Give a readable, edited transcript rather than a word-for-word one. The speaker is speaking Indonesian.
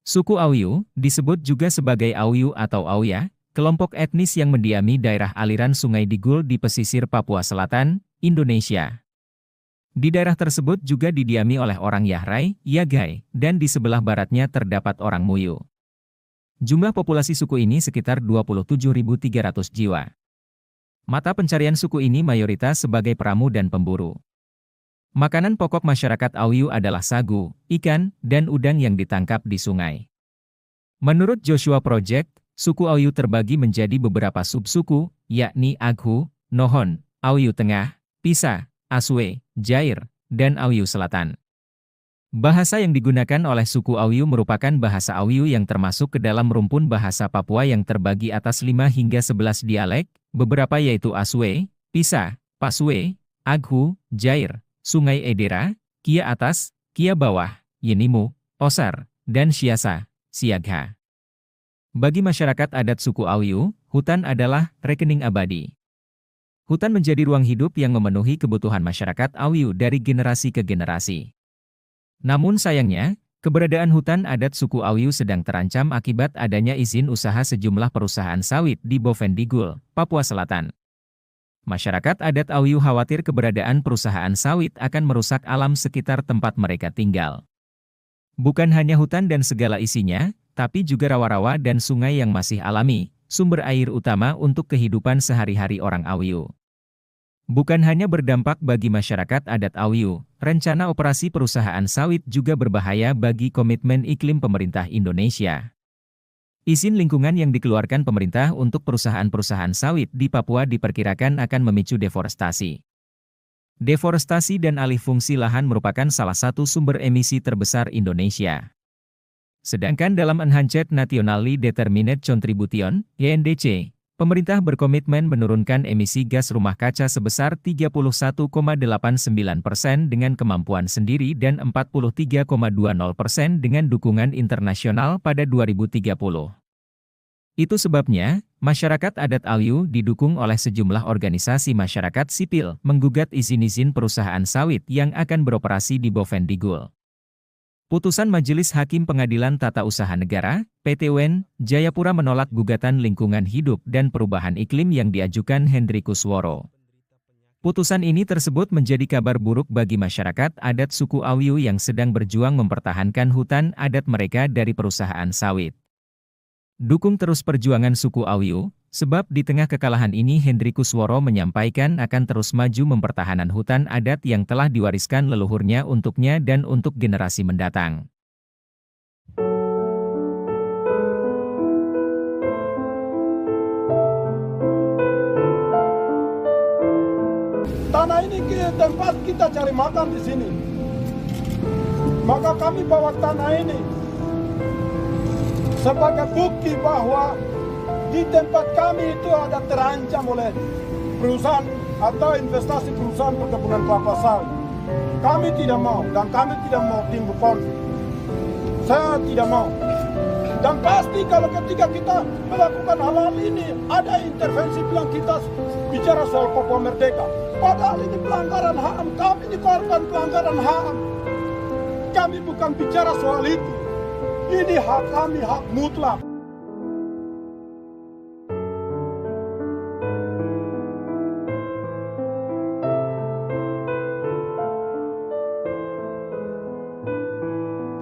Suku Auyu, disebut juga sebagai Auyu atau Auya, kelompok etnis yang mendiami daerah aliran Sungai Digul di pesisir Papua Selatan, Indonesia. Di daerah tersebut juga didiami oleh orang Yahrai, Yagai, dan di sebelah baratnya terdapat orang Muyu. Jumlah populasi suku ini sekitar 27.300 jiwa. Mata pencarian suku ini mayoritas sebagai pramu dan pemburu. Makanan pokok masyarakat Auyu adalah sagu, ikan, dan udang yang ditangkap di sungai. Menurut Joshua Project, suku Auyu terbagi menjadi beberapa subsuku, yakni Aghu, Nohon, Auyu Tengah, Pisa, Aswe, Jair, dan Auyu Selatan. Bahasa yang digunakan oleh suku Auyu merupakan bahasa Auyu yang termasuk ke dalam rumpun bahasa Papua yang terbagi atas 5 hingga 11 dialek, beberapa yaitu Aswe, Pisa, Paswe, Aghu, Jair, Sungai Edera, Kia Atas, Kia Bawah, Yenimu, Osar, dan Siasa, Siagha. Bagi masyarakat adat suku Auyu, hutan adalah rekening abadi. Hutan menjadi ruang hidup yang memenuhi kebutuhan masyarakat Auyu dari generasi ke generasi. Namun sayangnya, keberadaan hutan adat suku Auyu sedang terancam akibat adanya izin usaha sejumlah perusahaan sawit di Bovendigul, Papua Selatan. Masyarakat adat Auyu khawatir keberadaan perusahaan sawit akan merusak alam sekitar tempat mereka tinggal. Bukan hanya hutan dan segala isinya, tapi juga rawa-rawa dan sungai yang masih alami, sumber air utama untuk kehidupan sehari-hari orang Auyu. Bukan hanya berdampak bagi masyarakat adat Auyu, rencana operasi perusahaan sawit juga berbahaya bagi komitmen iklim pemerintah Indonesia. Izin lingkungan yang dikeluarkan pemerintah untuk perusahaan-perusahaan sawit di Papua diperkirakan akan memicu deforestasi. Deforestasi dan alih fungsi lahan merupakan salah satu sumber emisi terbesar Indonesia. Sedangkan dalam Enhanced Nationally Determined Contribution, (YNDC), pemerintah berkomitmen menurunkan emisi gas rumah kaca sebesar 31,89% dengan kemampuan sendiri dan 43,20% dengan dukungan internasional pada 2030. Itu sebabnya, masyarakat adat Auyu didukung oleh sejumlah organisasi masyarakat sipil menggugat izin-izin perusahaan sawit yang akan beroperasi di Bovendigul. Putusan Majelis Hakim Pengadilan Tata Usaha Negara, PT-UN, Jayapura menolak gugatan lingkungan hidup dan perubahan iklim yang diajukan Hendri Kusworo. Putusan ini tersebut menjadi kabar buruk bagi masyarakat adat suku Auyu yang sedang berjuang mempertahankan hutan adat mereka dari perusahaan sawit. Dukung terus perjuangan suku Auyu, sebab di tengah kekalahan ini Hendri Kusworo menyampaikan akan terus maju mempertahankan hutan adat yang telah diwariskan leluhurnya untuknya dan untuk generasi mendatang. Tanah ini tempat kita cari makan di sini. Maka kami bawa tanah ini sebagai bukti bahwa di tempat kami itu ada terancam oleh perusahaan atau investasi perusahaan perkebunan kelapa sawit. Kami tidak mau dan kami tidak mau timbul konflik. Saya tidak mau. Dan pasti kalau ketika kita melakukan hal-hal ini, ada intervensi bilang kita bicara soal Papua Merdeka. Padahal ini pelanggaran HAM, kami ini korban pelanggaran HAM. Kami bukan bicara soal itu. Ini hak kami, hak mutlak.